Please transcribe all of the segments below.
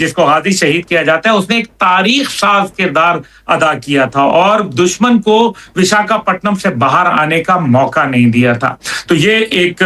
جس کو غازی شہید کیا جاتا ہے, اس نے ایک تاریخ ساز کردار ادا کیا تھا اور دشمن کو وشاکھاپٹنم سے باہر آنے کا موقع نہیں دیا تھا. تو یہ ایک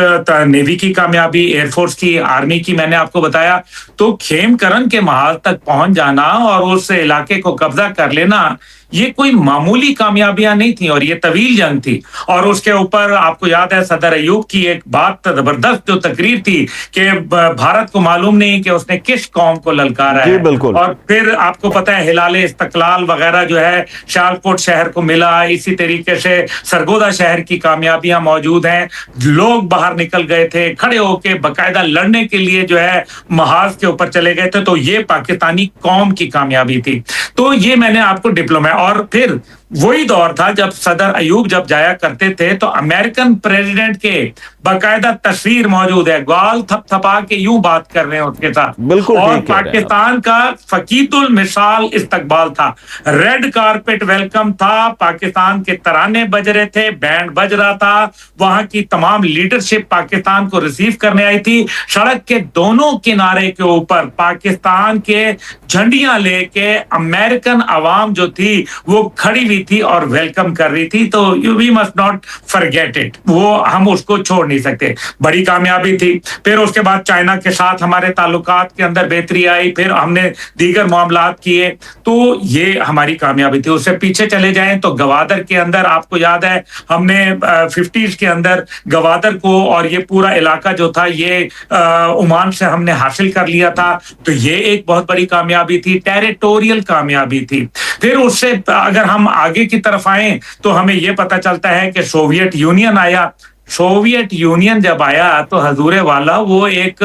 نیوی کی کامیابی, ایئر فورس کی, آرمی کی میں نے آپ کو بتایا. تو کھیم کرن کے محاذ تک پہنچ جانا اور اس علاقے کو قبضہ کر لینا, یہ کوئی معمولی کامیابیاں نہیں تھیں اور یہ طویل جنگ تھی. اور اس کے اوپر آپ کو یاد ہے صدر ایوب کی ایک بات زبردست جو تقریر تھی کہ بھارت کو معلوم نہیں کہ اس نے کس قوم کو للکارا ہے. اور پھر آپ کو پتہ ہے ہلال استقلال وغیرہ جو ہے شالکوٹ شہر کو ملا, اسی طریقے سے سرگودا شہر کی کامیابیاں موجود ہیں. لوگ باہر نکل گئے تھے, کھڑے ہو کے باقاعدہ لڑنے کے لیے جو ہے محاذ کے اوپر چلے گئے تھے. تو یہ پاکستانی قوم کی کامیابی تھی. تو یہ میں نے آپ کو ڈپلوما. اور پھر وہی دور تھا جب صدر ایوب جب جایا کرتے تھے تو امریکن پریزیڈنٹ کے باقاعدہ تصویر موجود ہے, گال تھپ تھپا کے یوں بات کر رہے ہیں اس کے ساتھ. اور پاکستان کا فقید المثال استقبال تھا, ریڈ کارپٹ ویلکم تھا, پاکستان کے ترانے بج رہے تھے, بینڈ بج رہا تھا, وہاں کی تمام لیڈرشپ پاکستان کو ریسیو کرنے آئی تھی. سڑک کے دونوں کنارے کے اوپر پاکستان کے جھنڈیاں لے کے امریکن عوام جو تھی وہ کھڑی ہوئی تھی اور ویلکم کر رہی تھی. تو we must not forget it, وہ ہم اس کو چھوڑ نہیں سکتے. بڑی کامیابی تھی. پھر اس کے بعد چائنا کے ساتھ ہمارے تعلقات کے اندر بہتری آئی, پھر ہم نے دیگر معاملات کیے. تو یہ ہماری کامیابی تھی. اس سے پیچھے چلے جائیں تو گوادر کے اندر آپ کو یاد ہے ہم نے 50s کے اندر گوادر کو اور یہ پورا علاقہ جو تھا یہ عمان سے ہم نے حاصل کر لیا تھا. تو یہ ایک بہت بڑی کامیابی تھی, ٹیریٹوریل کامیابی تھی. پھر اس سے اگر ہم آگے کی طرف آئیں تو ہمیں یہ پتہ چلتا ہے کہ سوویت یونین آیا. سوویت یونین جب آیا تو حضور والا وہ ایک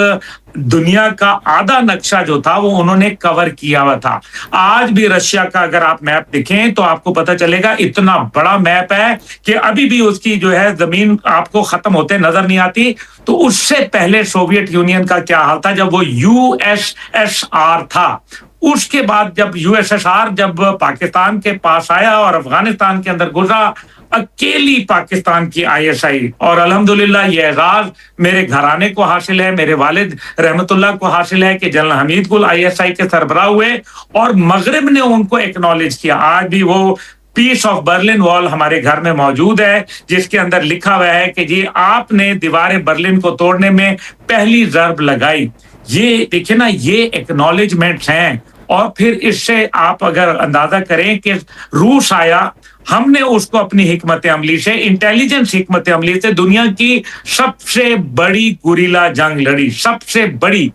دنیا کا آدھا نقشہ جو تھا وہ انہوں نے کور کیا ہوا تھا. آج بھی رشیا کا اگر آپ میپ دیکھیں تو آپ کو پتہ چلے گا اتنا بڑا میپ ہے کہ ابھی بھی اس کی جو ہے زمین آپ کو ختم ہوتے نظر نہیں آتی. تو اس سے پہلے سوویت یونین کا کیا حال تھا جب وہ USSR تھا. اس کے بعد جب USSR جب پاکستان کے پاس آیا اور افغانستان کے اندر گزرا, اکیلی پاکستان کی ISI, اور الحمدللہ یہ اعزاز میرے گھرانے کو حاصل ہے, میرے والد رحمت اللہ کو حاصل ہے کہ جنرل حمید گل ISI کے سربراہ ہوئے اور مغرب نے ان کو ایکنالج کیا. آج بھی وہ پیس آف برلن وال ہمارے گھر میں موجود ہے جس کے اندر لکھا ہوا ہے کہ جی آپ نے دیوار برلن کو توڑنے میں پہلی ضرب لگائی. یہ دیکھیں نا, یہ ایکنالجمنٹس ہیں. اور پھر اس سے آپ اگر اندازہ کریں کہ روس آیا, ہم نے اس کو اپنی حکمت عملی سے, انٹیلیجنس حکمت عملی سے دنیا کی سب سے بڑی گوریلا جنگ لڑی, سب سے بڑی.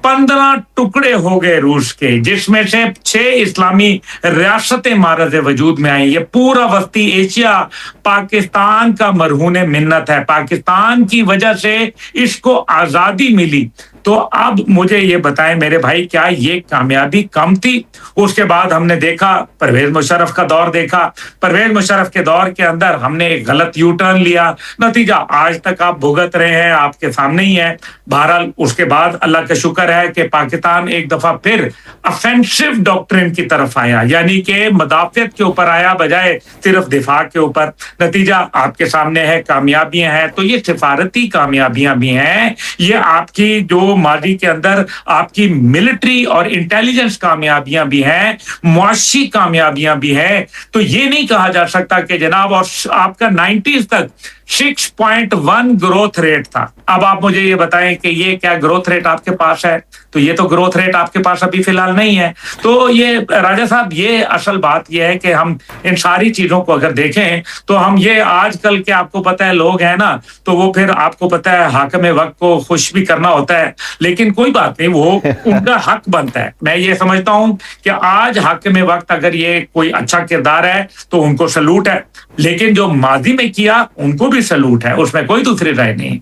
15 ٹکڑے ہو گئے روس کے, جس میں سے 6 اسلامی ریاستیں معرض وجود میں آئیں. یہ پورا وسطی ایشیا پاکستان کا مرہون منت ہے. پاکستان کی وجہ سے اس کو آزادی ملی. تو اب مجھے یہ بتائیں میرے بھائی, کیا یہ کامیابی کم تھی؟ اس کے بعد ہم نے دیکھا پرویز مشرف کا دور دیکھا. پرویز مشرف کے دور کے اندر ہم نے ایک غلط یو ٹرن لیا, نتیجہ آج تک آپ بھگت رہے ہیں, آپ کے سامنے ہی ہے. بہرحال اس کے بعد اللہ کا شکر ہے کہ پاکستان ایک دفعہ پھر افینسو ڈاکٹرن کی طرف آیا, یعنی کہ مدافعت کے اوپر آیا بجائے صرف دفاع کے اوپر. نتیجہ آپ کے سامنے ہے, کامیابیاں ہیں. تو یہ سفارتی کامیابیاں بھی ہیں, یہ آپ کی جو ماضی کے اندر آپ کی ملٹری اور انٹیلیجنس کامیابیاں بھی ہیں, معاشی کامیابیاں بھی ہیں. تو یہ نہیں کہا جا سکتا کہ جناب, اور آپ کا 90s تک 6.1 گروتھ ریٹ تھا. اب آپ مجھے یہ بتائیں کہ یہ کیا گروتھ ریٹ آپ کے پاس ہے؟ تو یہ تو گروتھ ریٹ آپ کے پاس ابھی فی الحال نہیں ہے. تو یہ راجہ صاحب, یہ اصل بات یہ ہے کہ ہم ان ساری چیزوں کو اگر دیکھیں تو ہم یہ آج کل کے آپ کو پتہ ہے لوگ ہیں نا, تو وہ پھر آپ کو پتہ ہے حاکم وقت کو خوش بھی کرنا ہوتا ہے, لیکن کوئی بات نہیں, وہ ان کا حق بنتا ہے. میں یہ سمجھتا ہوں کہ آج حاکم وقت اگر یہ کوئی اچھا کردار ہے تو ان کو سلوٹ ہے, لیکن جو ماضی میں کیا ان کو بھی سلوٹ ہے, اس میں کوئی دوسری رائے نہیں.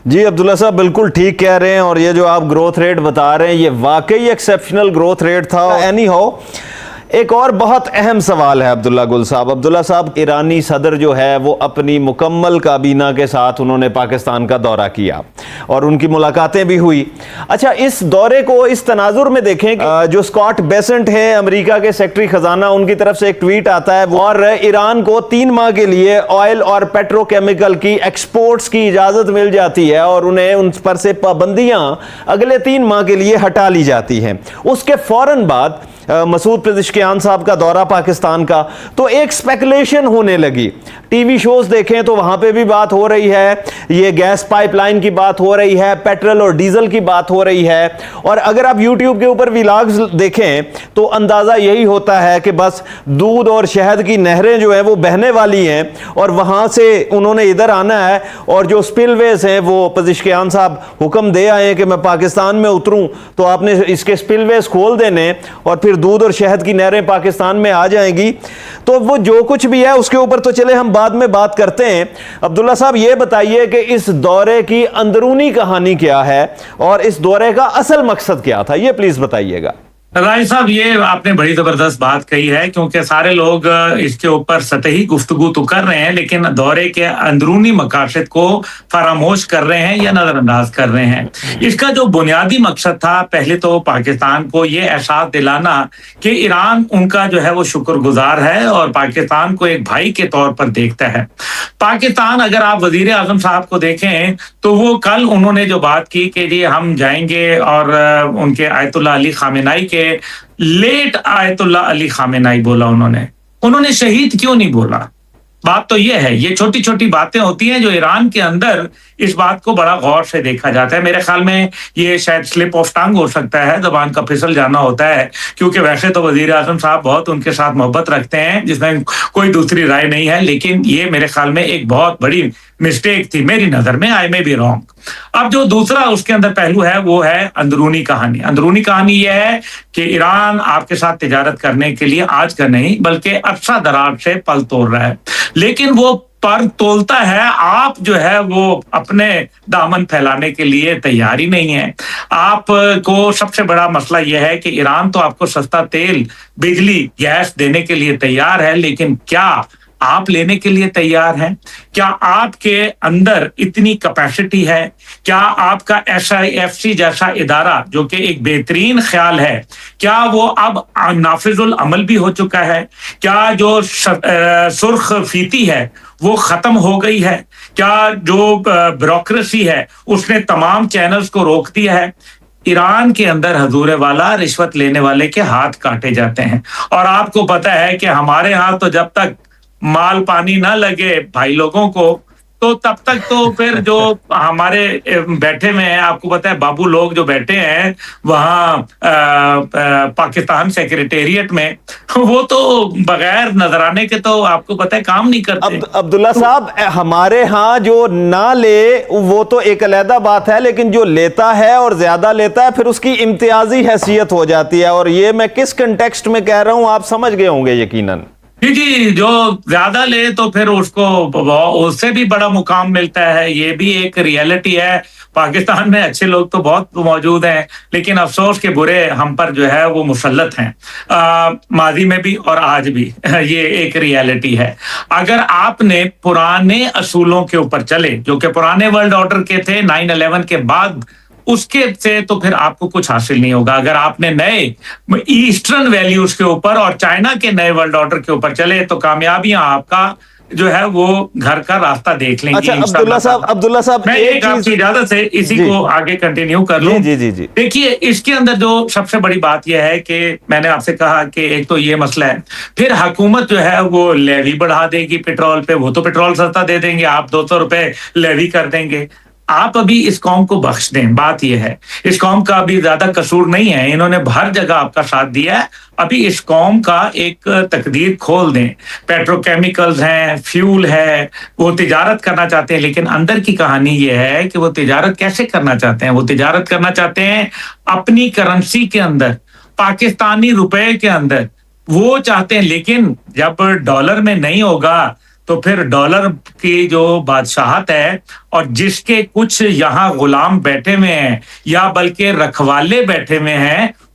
جی عبداللہ صاحب بالکل ٹھیک کہہ رہے ہیں, اور یہ جو آپ گروتھ ریٹ بتا رہے ہیں یہ واقعی ایکسیپشنل گروتھ ریٹ تھا. اینی ہاؤ, ایک اور بہت اہم سوال ہے عبداللہ گل صاحب. عبداللہ صاحب, ایرانی صدر جو ہے وہ اپنی مکمل کابینہ کے ساتھ انہوں نے پاکستان کا دورہ کیا اور ان کی ملاقاتیں بھی ہوئی. اچھا, اس دورے کو اس تناظر میں دیکھیں کہ جو اسکاٹ بیسنٹ ہیں امریکہ کے سیکرٹری خزانہ, ان کی طرف سے ایک ٹویٹ آتا ہے اور ایران کو 3 ماہ کے لیے آئل اور پیٹرو کیمیکل کی ایکسپورٹس کی اجازت مل جاتی ہے اور انہیں ان پر سے پابندیاں اگلے 3 ماہ کے لیے ہٹا لی جاتی ہیں. اس کے فوراً بعد مسعود پزشکیان صاحب کا دورہ پاکستان کا, تو ایک سپیکولیشن ہونے لگی. ٹی وی شوز دیکھیں تو وہاں پہ بھی بات ہو رہی ہے, یہ گیس پائپ لائن کی بات ہو رہی ہے, پیٹرول اور ڈیزل کی بات ہو رہی ہے, اور اگر آپ یوٹیوب کے اوپر ویلاگز دیکھیں تو اندازہ یہی ہوتا ہے کہ بس دودھ اور شہد کی نہریں جو ہیں وہ بہنے والی ہیں اور وہاں سے انہوں نے ادھر آنا ہے, اور جو سپل ویز ہیں وہ پزشکیان صاحب حکم دے آئے ہیں کہ میں پاکستان میں اتروں تو آپ نے اس کے سپل ویز کھول دینے اور پھر دودھ اور شہد کی نہریں پاکستان میں آ جائیں گی. تو وہ جو کچھ بھی ہے اس کے اوپر تو چلے ہم بعد میں بات کرتے ہیں. عبداللہ صاحب, یہ بتائیے کہ اس دورے کی اندرونی کہانی کیا ہے اور اس دورے کا اصل مقصد کیا تھا, یہ پلیز بتائیے گا. راج صاحب, یہ آپ نے بڑی زبردست بات کہی ہے, کیونکہ سارے لوگ اس کے اوپر سطحی گفتگو تو کر رہے ہیں لیکن دورے کے اندرونی مقاصد کو فراموش کر رہے ہیں یا نظر انداز کر رہے ہیں. اس کا جو بنیادی مقصد تھا, پہلے تو پاکستان کو یہ احساس دلانا کہ ایران ان کا جو ہے وہ شکر گزار ہے اور پاکستان کو ایک بھائی کے طور پر دیکھتا ہے. پاکستان, اگر آپ وزیر اعظم صاحب کو دیکھیں تو وہ کل انہوں نے جو بات کی کہ جی ہم جائیں گے اور ان کے آیت اللہ علی خامنائی کے لیٹ آیت اللہ علی خامنائی بولا, انہوں نے شہید کیوں نہیں بولا. بات تو یہ ہے, یہ چھوٹی چھوٹی باتیں ہوتی ہیں جو ایران کے اندر اس بات کو بڑا غور سے دیکھا جاتا ہے. میرے خیال میں یہ شاید سلپ آف ٹنگ ہو سکتا ہے, زبان کا پھسل جانا ہوتا ہے, کیونکہ ویسے تو وزیر اعظم صاحب بہت ان کے ساتھ محبت رکھتے ہیں جس میں کوئی دوسری رائے نہیں ہے, لیکن یہ میرے خیال میں ایک بہت بڑی مسٹیک تھی میری نظر میں. آئی میں بی رانگ. اب جو دوسرا اس کے اندر پہلو ہے وہ ہے اندرونی کہانی. اندرونی کہانی یہ ہے کہ ایران آپ کے ساتھ تجارت کرنے کے لیے آج کا نہیں بلکہ عرصہ دراز سے پل توڑ رہا ہے, لیکن وہ پر تولتا ہے, آپ جو ہے وہ اپنے دامن پھیلانے کے لیے تیار ہی نہیں ہے. آپ کو سب سے بڑا مسئلہ یہ ہے کہ ایران تو آپ کو سستا تیل, بجلی, گیس دینے کے لیے تیار ہے, لیکن کیا آپ لینے کے لیے تیار ہیں؟ کیا آپ کے اندر اتنی کیپیسٹی ہے؟ کیا آپ کا SIFC جیسا ادارہ جو کہ ایک بہترین خیال ہے, کیا وہ اب نافذ العمل بھی ہو چکا ہے؟ کیا جو سرخ فیتی ہے وہ ختم ہو گئی ہے؟ کیا جو بیوروکریسی ہے اس نے تمام چینلز کو روک دیا ہے؟ ایران کے اندر حضور والا رشوت لینے والے کے ہاتھ کاٹے جاتے ہیں, اور آپ کو پتا ہے کہ ہمارے ہاں تو جب تک مال پانی نہ لگے بھائی لوگوں کو تو تب تک تو پھر جو ہمارے بیٹھے میں ہیں, آپ کو پتا ہے بابو لوگ جو بیٹھے ہیں وہاں پاکستان سیکریٹریٹ میں, وہ تو بغیر نظرانے کے تو آپ کو پتا ہے کام نہیں کرتے. عبداللہ صاحب, ہمارے ہاں جو نہ لے وہ تو ایک علیحدہ بات ہے, لیکن جو لیتا ہے اور زیادہ لیتا ہے پھر اس کی امتیازی حیثیت ہو جاتی ہے, اور یہ میں کس کنٹیکسٹ میں کہہ رہا ہوں آپ سمجھ گئے ہوں گے یقیناً. جی, جو زیادہ لے تو پھر اس کو اس سے بھی بڑا مقام ملتا ہے. یہ بھی ایک ریئلٹی ہے. پاکستان میں اچھے لوگ تو بہت موجود ہیں, لیکن افسوس کے برے ہم پر جو ہے وہ مسلط ہیں, ماضی میں بھی اور آج بھی. یہ ایک ریئلٹی ہے. اگر آپ نے پرانے اصولوں کے اوپر چلے جو کہ پرانے ورلڈ آرڈر کے تھے 9/11 کے بعد, اس کے سے تو پھر آپ کو کچھ حاصل نہیں ہوگا. اگر آپ نے نئے ایسٹرن ویلیوز کے اوپر اور چائنا کے نئے ورلڈ آرڈر کے اوپر چلے تو کامیابیاں آپ کا جو ہے وہ گھر کا راستہ دیکھ لیں گے. اچھا عبداللہ صاحب میں ایک آپ کی اجازت سے اسی کو آگے کنٹینیو کر لوں. جی. دیکھیے, اس کے اندر جو سب سے بڑی بات یہ ہے کہ میں نے آپ سے کہا کہ ایک تو یہ مسئلہ ہے, پھر حکومت جو ہے وہ لیوی بڑھا دے گی پیٹرول پہ. وہ تو پیٹرول سستا دے دیں گے, آپ 200 روپے لیوی کر دیں گے. آپ ابھی اس قوم کو بخش دیں. بات یہ ہے اس قوم کا ابھی زیادہ قصور نہیں ہے, انہوں نے ہر جگہ آپ کا ساتھ دیا ہے. ابھی اس قوم کا ایک تقدیر کھول دیں. پیٹرو کیمیکلز ہیں, فیول ہے, وہ تجارت کرنا چاہتے ہیں, لیکن اندر کی کہانی یہ ہے کہ وہ تجارت کیسے کرنا چاہتے ہیں. وہ تجارت کرنا چاہتے ہیں اپنی کرنسی کے اندر, پاکستانی روپے کے اندر وہ چاہتے ہیں. لیکن جب ڈالر میں نہیں ہوگا تو پھر ڈالر کی جو بادشاہت ہے اور جس کے کچھ یہاں غلام بیٹھے ہوئے ہیں یا بلکہ رکھوالے بیٹھے ہوئے ہیں,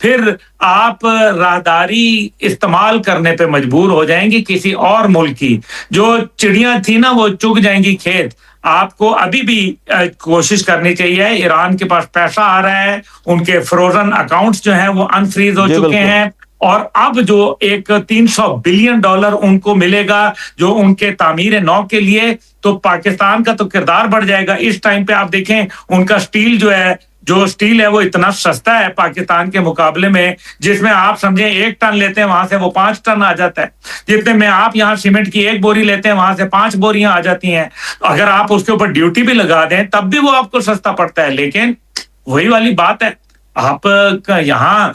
پھر آپ راہداری استعمال کرنے پہ مجبور ہو جائیں گے کسی اور ملک کی. جو چڑیاں تھی نا وہ چگ جائیں گی کھیت. آپ کو ابھی بھی کوشش کرنی چاہیے. ایران کے پاس پیسہ آ رہا ہے, ان کے فروزن اکاؤنٹس جو ہیں وہ انفریز ہو چکے ہیں, اور اب جو ایک $300 بلین ان کو ملے گا جو ان کے تعمیر نو کے لیے, تو پاکستان کا تو کردار بڑھ جائے گا. اس ٹائم پہ آپ دیکھیں ان کا سٹیل جو سٹیل ہے وہ اتنا سستا ہے پاکستان کے مقابلے میں, جس میں آپ سمجھیں 1 ٹن لیتے ہیں وہاں سے وہ 5 ٹن آ جاتا ہے. جتنے میں آپ یہاں سیمنٹ کی 1 بوری لیتے ہیں وہاں سے 5 بوریاں آ جاتی ہیں. اگر آپ اس کے اوپر ڈیوٹی بھی لگا دیں تب بھی وہ آپ کو سستا پڑتا ہے. لیکن وہی والی بات ہے, آپ یہاں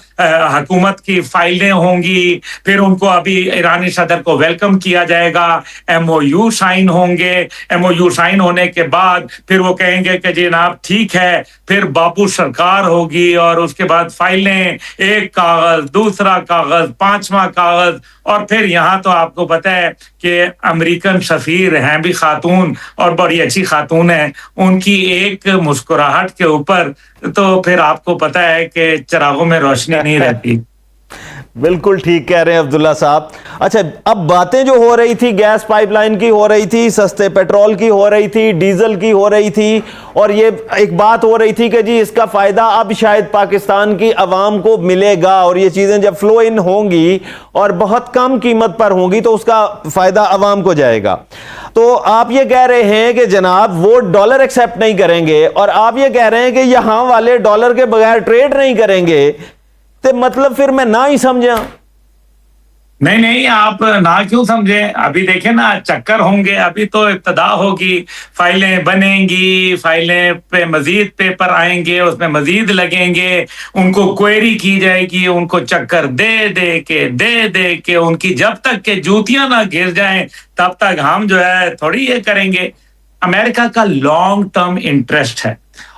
حکومت کی فائلیں ہوں گی, پھر ان کو ابھی ایرانی صدر کو ویلکم کیا جائے گا, ایم او یو سائن ہوں گے, ایم او یو سائن ہونے کے بعد پھر وہ کہیں گے کہ جناب ٹھیک ہے, پھر باپو سرکار ہوگی, اور اس کے بعد فائلیں, ایک کاغذ, دوسرا کاغذ, 5واں کاغذ, اور پھر یہاں تو آپ کو پتہ ہے کہ امریکن سفیر ہیں بھی خاتون, اور بڑی اچھی خاتون ہیں, ان کی ایک مسکراہٹ کے اوپر تو پھر آپ کو پتہ ہے کہ چراغوں میں روشنی نہیں رہتی. بالکل ٹھیک کہہ رہے ہیں عبداللہ صاحب. اچھا, اب باتیں جو ہو رہی تھی گیس پائپ لائن کی ہو رہی تھی, سستے پیٹرول کی ہو رہی تھی, ڈیزل کی ہو رہی تھی, اور یہ ایک بات ہو رہی تھی کہ جی اس کا فائدہ اب شاید پاکستان کی عوام کو ملے گا, اور یہ چیزیں جب فلو ان ہوں گی اور بہت کم قیمت پر ہوں گی تو اس کا فائدہ عوام کو جائے گا. تو آپ یہ کہہ رہے ہیں کہ جناب وہ ڈالر ایکسیپٹ نہیں کریں گے, اور آپ یہ کہہ رہے ہیں کہ یہاں والے ڈالر کے بغیر ٹریڈ نہیں کریں گے, تو مطلب پھر میں نہ ہی سمجھا. نہیں, آپ نہ کیوں سمجھیں. ابھی دیکھیں نا چکر ہوں گے, ابھی تو ابتدا ہوگی, فائلیں بنیں گی, فائلیں پہ مزید پیپر آئیں گے, اس میں مزید لگیں گے, ان کو کوئری کی جائے گی, ان کو چکر دے کے ان کی جب تک کہ جوتیاں نہ گر جائیں تب تک ہم جو ہے تھوڑی یہ کریں گے. امریکہ کا لانگ ٹرم انٹرسٹ ہے,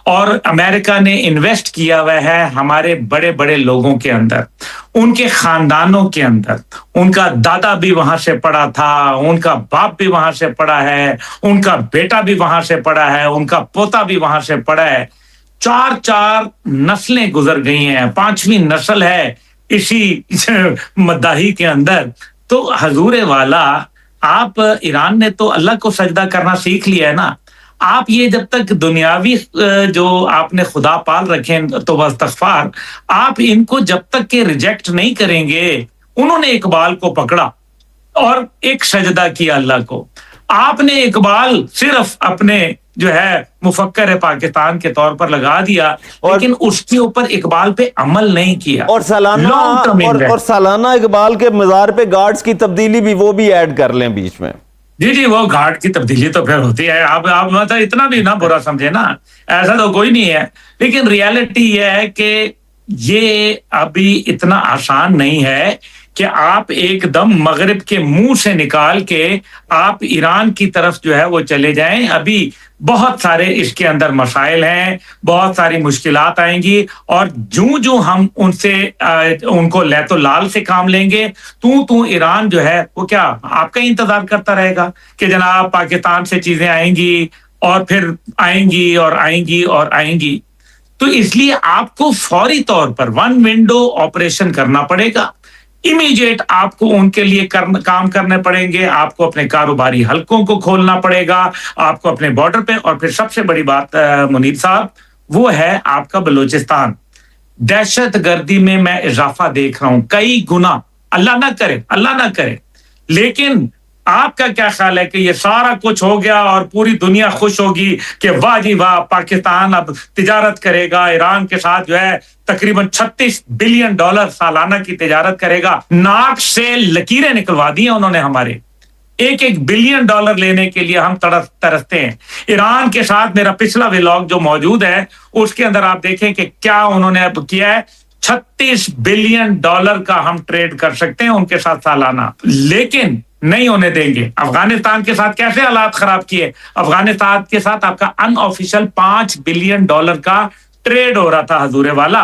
اور امریکہ نے انویسٹ کیا ہوا ہے ہمارے بڑے بڑے لوگوں کے اندر, ان کے خاندانوں کے اندر. ان کا دادا بھی وہاں سے پڑھا تھا, ان کا باپ بھی وہاں سے پڑھا ہے, ان کا بیٹا بھی وہاں سے پڑھا ہے, ان کا پوتا بھی وہاں سے پڑھا ہے. 4 نسلیں گزر گئی ہیں, 5ویں نسل ہے اسی مداحی کے اندر. تو حضور والا, آپ ایران نے تو اللہ کو سجدہ کرنا سیکھ لیا ہے نا. آپ یہ جب تک دنیاوی جو آپ نے خدا پال رکھے تو استغفار, آپ ان کو جب تک کہ ریجیکٹ نہیں کریں گے. انہوں نے اقبال کو پکڑا اور ایک سجدہ کیا اللہ کو. آپ نے اقبال صرف اپنے جو ہے مفکر پاکستان کے طور پر لگا دیا, لیکن اس کے اوپر اقبال پہ عمل نہیں کیا. اور سالانہ اقبال کے مزار پہ گارڈز کی تبدیلی بھی وہ بھی ایڈ کر لیں بیچ میں. جی, وہ گھاٹ کی تبدیلی تو پھر ہوتی ہے. آپ مطلب اتنا بھی نہ برا سمجھے نا, ایسا تو کوئی نہیں ہے. لیکن ریالٹی یہ ہے کہ یہ ابھی اتنا آسان نہیں ہے کہ آپ ایک دم مغرب کے منہ سے نکال کے آپ ایران کی طرف جو ہے وہ چلے جائیں. ابھی بہت سارے اس کے اندر مسائل ہیں, بہت ساری مشکلات آئیں گی, اور جو ہم ان کو لیت و لال سے کام لیں گے, تو ایران جو ہے وہ کیا آپ کا انتظار کرتا رہے گا کہ جناب پاکستان سے چیزیں آئیں گی اور پھر آئیں گی اور آئیں گی اور آئیں گی. تو اس لیے آپ کو فوری طور پر 1 ونڈو آپریشن کرنا پڑے گا. امیڈیٹ آپ کو ان کے لیے کام کرنے پڑیں گے. آپ کو اپنے کاروباری حلقوں کو کھولنا پڑے گا, آپ کو اپنے بارڈر پہ. اور پھر سب سے بڑی بات منیر صاحب وہ ہے آپ کا بلوچستان. دہشت گردی میں اضافہ دیکھ رہا ہوں کئی گنا. اللہ نہ کرے, لیکن آپ کا کیا خیال ہے کہ یہ سارا کچھ ہو گیا اور پوری دنیا خوش ہوگی کہ واہ جی واہ پاکستان اب تجارت کرے گا ایران کے ساتھ, جو ہے تقریباً $36 بلین سالانہ کی تجارت کرے گا. ناک سے لکیریں نکلوا دی ہیں انہوں نے ہمارے. $1 بلین لینے کے لیے ہم ترستے ہیں. ایران کے ساتھ میرا پچھلا ولاگ جو موجود ہے اس کے اندر آپ دیکھیں کہ کیا انہوں نے اب کیا ہے. $36 بلین کا ہم ٹریڈ کر سکتے ہیں ان کے ساتھ سالانہ, لیکن نہیں ہونے دیں گے. افغانستان کے ساتھ کیسے حالات خراب کیے. افغانستان کے ساتھ آپ کا ان آفیشل $5 بلین کا ٹریڈ ہو رہا تھا حضور والا,